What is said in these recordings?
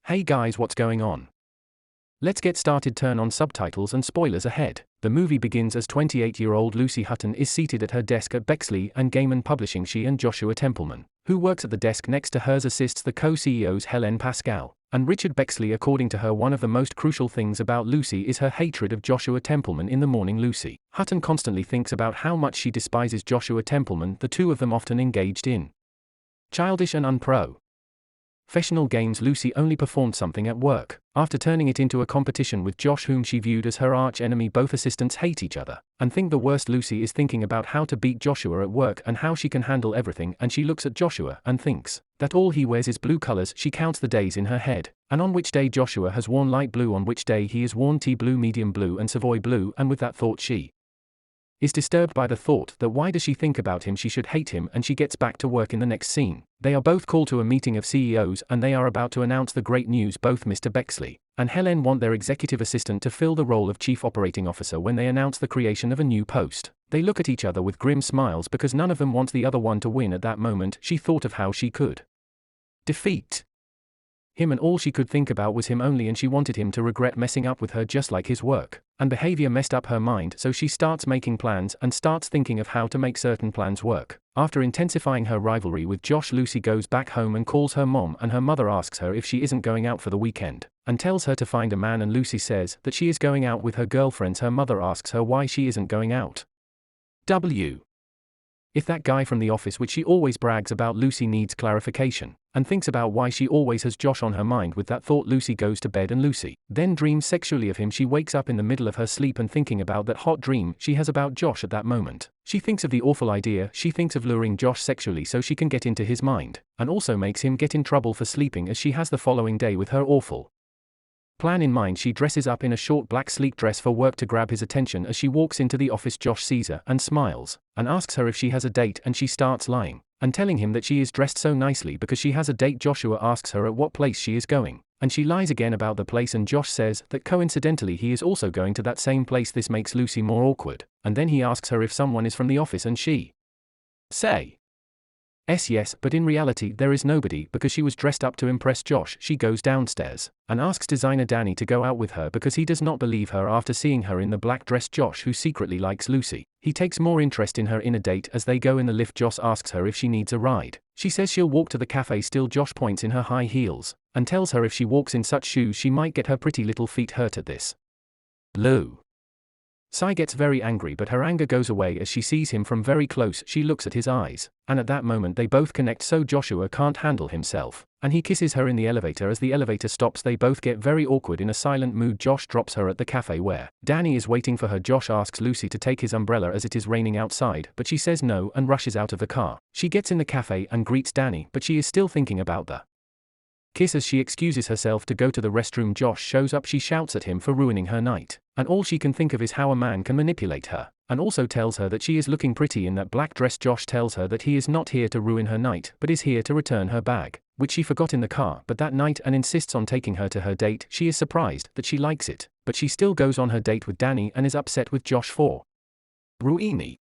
Hey guys, what's going on? Let's get started. Turn on subtitles and spoilers ahead. The movie begins as 28-year-old Lucy Hutton is seated at her desk at Bexley and Gaiman Publishing. She and Joshua Templeman, who works at the desk next to hers, assists the co-CEOs Helen Pascal and Richard Bexley. According to her, one of the most crucial things about Lucy is her hatred of Joshua Templeman. In the morning, Lucy Hutton constantly thinks about how much she despises Joshua Templeman. The two of them often engaged in childish and unprofessional games. Lucy only performed something at work after turning it into a competition with Josh, whom she viewed as her arch enemy. Both assistants hate each other and think the worst. Lucy is thinking about how to beat Joshua at work and how she can handle everything, and she looks at Joshua and thinks that all he wears is blue colors. She counts the days in her head, and on which day Joshua has worn light blue, on which day he has worn tea blue, medium blue and Savoy blue, and with that thought she is disturbed by the thought that why does she think about him? She should hate him, and she gets back to work. In the next scene, they are both called to a meeting of CEOs and they are about to announce the great news. Both Mr. Bexley and Helen want their executive assistant to fill the role of chief operating officer. When they announce the creation of a new post, they look at each other with grim smiles because none of them wants the other one to win. At that moment, she thought of how she could defeat him, and all she could think about was him only, and she wanted him to regret messing up with her just like his work and behavior messed up her mind. So she starts making plans and starts thinking of how to make certain plans work. After intensifying her rivalry with Josh, Lucy goes back home and calls her mom, and her mother asks her if she isn't going out for the weekend and tells her to find a man, and Lucy says that she is going out with her girlfriends. Her mother asks her why she isn't going out. If that guy from the office, which she always brags about. Lucy needs clarification and thinks about why she always has Josh on her mind. With that thought, Lucy goes to bed, and Lucy then dreams sexually of him. She wakes up in the middle of her sleep and thinking about that hot dream she has about Josh. At that moment, she thinks of the awful idea. She thinks of luring Josh sexually so she can get into his mind, and also makes him get in trouble for sleeping, as she has the following day with her awful plan in mind. She dresses up in a short black sleek dress for work to grab his attention. As she walks into the office, Josh sees her and smiles and asks her if she has a date, and she starts lying and telling him that she is dressed so nicely because she has a date. Joshua asks her at what place she is going, and she lies again about the place, and Josh says that coincidentally he is also going to that same place. This makes Lucy more awkward, and then he asks her if someone is from the office, and she says yes, but in reality there is nobody because she was dressed up to impress Josh. She goes downstairs and asks designer Danny to go out with her because he does not believe her after seeing her in the black dress. Josh, who secretly likes Lucy, he takes more interest in her in a date. As they go in the lift, Josh asks her if she needs a ride. She says she'll walk to the cafe. Still, Josh points in her high heels and tells her if she walks in such shoes she might get her pretty little feet hurt. At this, Lucy gets very angry, but her anger goes away as she sees him from very close. She looks at his eyes, and at that moment they both connect, so Joshua can't handle himself, and he kisses her in the elevator. As the elevator stops, they both get very awkward in a silent mood. Josh drops her at the cafe where Danny is waiting for her. Josh asks Lucy to take his umbrella as it is raining outside, but she says no and rushes out of the car. She gets in the cafe and greets Danny, but she is still thinking about the kiss. As she excuses herself to go to the restroom, Josh shows up. She shouts at him for ruining her night, and all she can think of is how a man can manipulate her, and also tells her that she is looking pretty in that black dress. Josh tells her that he is not here to ruin her night, but is here to return her bag, which she forgot in the car but that night, and insists on taking her to her date. She is surprised that she likes it, but she still goes on her date with Danny and is upset with Josh for ruining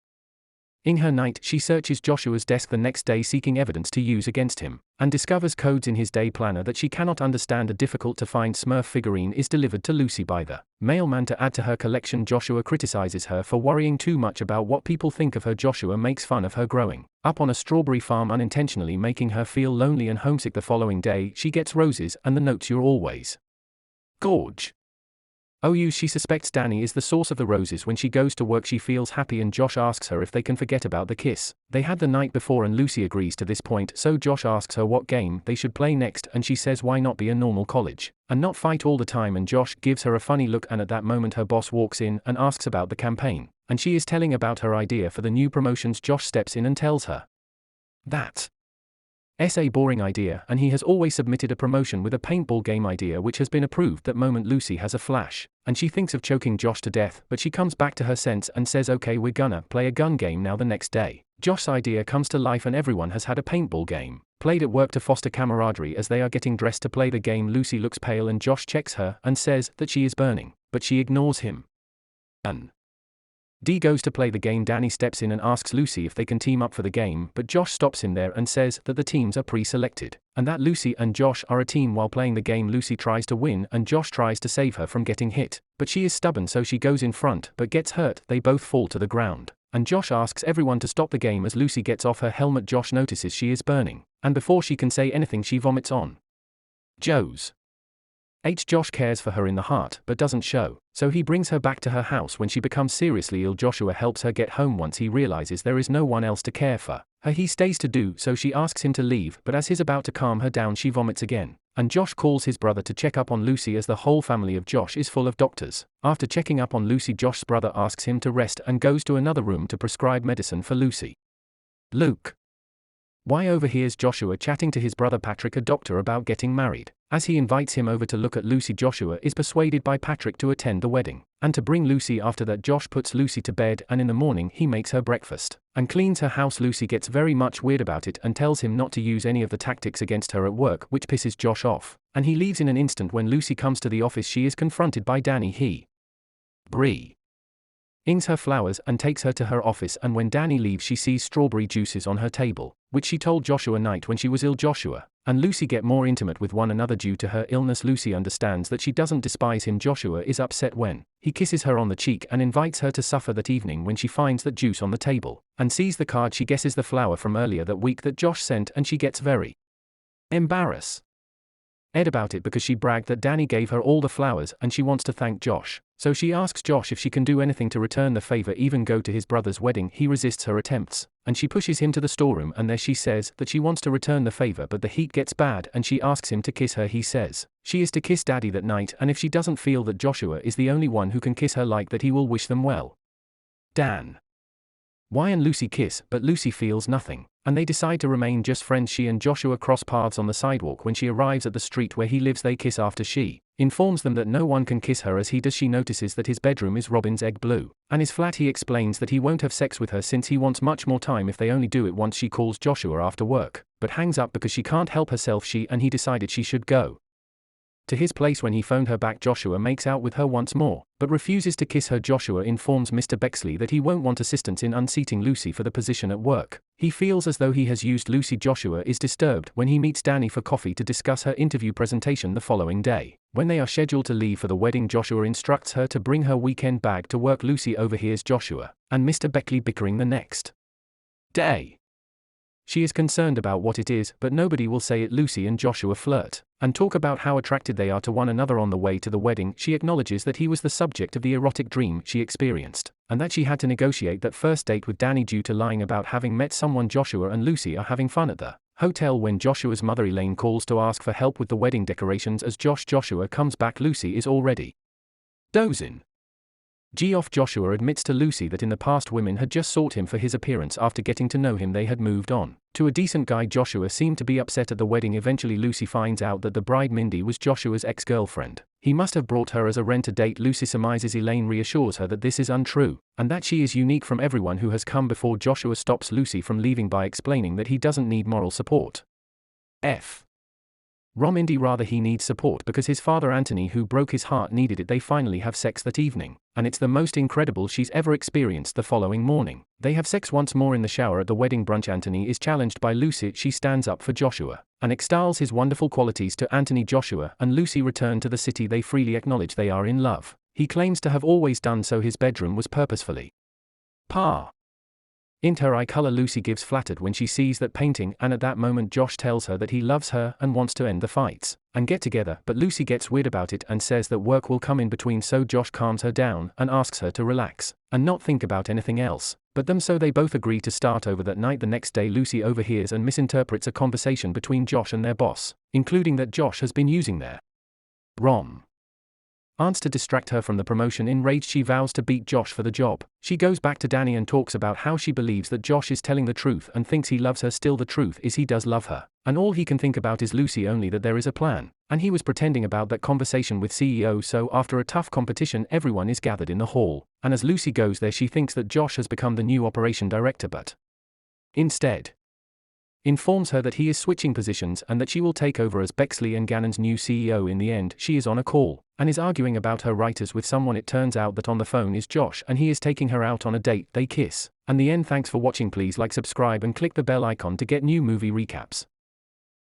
her night. She searches Joshua's desk the next day seeking evidence to use against him, and discovers codes in his day planner that she cannot understand. A difficult to find Smurf figurine is delivered to Lucy by the mailman to add to her collection. Joshua criticizes her for worrying too much about what people think of her. Joshua makes fun of her growing up on a strawberry farm, unintentionally making her feel lonely and homesick. The following day she gets roses and the notes, "You're always gorge." She suspects Danny is the source of the roses. When she goes to work she feels happy, and Josh asks her if they can forget about the kiss they had the night before, and Lucy agrees to this point. So Josh asks her what game they should play next, and she says why not be a normal college and not fight all the time, and Josh gives her a funny look. And at that moment her boss walks in and asks about the campaign, and she is telling about her idea for the new promotions. Josh steps in and tells her that a boring idea, and he has always submitted a promotion with a paintball game idea which has been approved. That moment Lucy has a flash, and she thinks of choking Josh to death, but she comes back to her sense and says okay, we're gonna play a gun game now. The next day, Josh's idea comes to life and everyone has had a paintball game played at work to foster camaraderie. As they are getting dressed to play the game, Lucy looks pale and Josh checks her and says that she is burning, but she ignores him. Dee goes to play the game. Danny steps in and asks Lucy if they can team up for the game, but Josh stops him there and says that the teams are pre-selected, and that Lucy and Josh are a team. While playing the game, Lucy tries to win and Josh tries to save her from getting hit, but she is stubborn, so she goes in front but gets hurt. They both fall to the ground, and Josh asks everyone to stop the game. As Lucy gets off her helmet, Josh notices she is burning, and before she can say anything she vomits on Joe's. Josh cares for her in the heart but doesn't show, so he brings her back to her house. When she becomes seriously ill, Joshua helps her get home. Once he realizes there is no one else to care for her, he stays to do so. She asks him to leave, but as he's about to calm her down, she vomits again, and Josh calls his brother to check up on Lucy as the whole family of Josh is full of doctors. After checking up on Lucy, Josh's brother asks him to rest and goes to another room to prescribe medicine for Lucy. Luke overhears Joshua chatting to his brother Patrick, a doctor, about getting married. As he invites him over to look at Lucy, Joshua is persuaded by Patrick to attend the wedding and to bring Lucy. After that, Josh puts Lucy to bed, and in the morning he makes her breakfast and cleans her house. Lucy gets very much weird about it and tells him not to use any of the tactics against her at work, which pisses Josh off, and he leaves in an instant. When Lucy comes to the office, she is confronted by Danny. He brings her flowers and takes her to her office, and when Danny leaves, she sees strawberry juices on her table, which she told Joshua night when she was ill. Joshua and Lucy get more intimate with one another due to her illness. Lucy understands that she doesn't despise him. Joshua is upset when he kisses her on the cheek and invites her to supper that evening. When she finds that juice on the table and sees the card, she guesses the flower from earlier that week that Josh sent, and she gets very embarrassed about it because she bragged that Danny gave her all the flowers and she wants to thank Josh. So she asks Josh if she can do anything to return the favor, even go to his brother's wedding. He resists her attempts, and she pushes him to the storeroom, and there she says that she wants to return the favor, but the heat gets bad and she asks him to kiss her. He says she is to kiss Daddy that night, and if she doesn't feel that Joshua is the only one who can kiss her like that, he will wish them well. Dan and Lucy kiss, but Lucy feels nothing, and they decide to remain just friends. She and Joshua cross paths on the sidewalk. When she arrives at the street where he lives, they kiss. After she informs them that no one can kiss her as he does, she notices that his bedroom is Robin's egg blue, and his flat. He explains that he won't have sex with her since he wants much more time if they only do it once. She calls Joshua after work, but hangs up because she can't help herself. She and he decided she should go to his place. When he phoned her back, Joshua makes out with her once more, but refuses to kiss her. Joshua informs Mr. Bexley that he won't want assistance in unseating Lucy for the position at work. He feels as though he has used Lucy. Joshua is disturbed when he meets Danny for coffee to discuss her interview presentation the following day. When they are scheduled to leave for the wedding, Joshua instructs her to bring her weekend bag to work. Lucy overhears Joshua and Mr. Beckley bickering the next day. She is concerned about what it is, but nobody will say it. Lucy and Joshua flirt and talk about how attracted they are to one another. On the way to the wedding, she acknowledges that he was the subject of the erotic dream she experienced, and that she had to negotiate that first date with Danny due to lying about having met someone. Joshua and Lucy are having fun at the hotel when Joshua's mother Elaine calls to ask for help with the wedding decorations. As Joshua comes back, Lucy is already dozing off. Joshua admits to Lucy that in the past women had just sought him for his appearance. After getting to know him, they had moved on to a decent guy. Joshua seemed to be upset at the wedding. Eventually, Lucy finds out that the bride Mindy was Joshua's ex-girlfriend. He must have brought her as a rent-a-date. Lucy surmises. Elaine reassures her that this is untrue, and that she is unique from everyone who has come before. Joshua stops Lucy from leaving by explaining that he doesn't need moral support. He needs support because his father Anthony, who broke his heart, needed it. They finally have sex that evening, and it's the most incredible she's ever experienced. The following morning, they have sex once more in the shower. At the wedding brunch, Anthony is challenged by Lucy. She stands up for Joshua and extols his wonderful qualities to Anthony. Joshua and Lucy return to the city. They freely acknowledge they are in love. He claims to have always done so. His bedroom was purposefully in her eye color. Lucy gives flattered when she sees that painting, and at that moment Josh tells her that he loves her and wants to end the fights and get together, but Lucy gets weird about it and says that work will come in between, so Josh calms her down and asks her to relax and not think about anything else but them, so they both agree to start over that night. The next day, Lucy overhears and misinterprets a conversation between Josh and their boss, including that Josh has been using their aunts to distract her from the promotion. Enraged, she vows to beat Josh for the job. She goes back to Danny and talks about how she believes that Josh is telling the truth and thinks he loves her. Still, the truth is he does love her, and all he can think about is Lucy, only that there is a plan, and he was pretending about that conversation with CEO. So after a tough competition, everyone is gathered in the hall, and as Lucy goes there, she thinks that Josh has become the new operation director, but instead informs her that he is switching positions and that she will take over as Bexley and Gannon's new CEO. In the end, she is on a call and is arguing about her writers with someone. It turns out that on the phone is Josh and he is taking her out on a date. They kiss. And the end. Thanks for watching. Please like, subscribe and click the bell icon to get new movie recaps.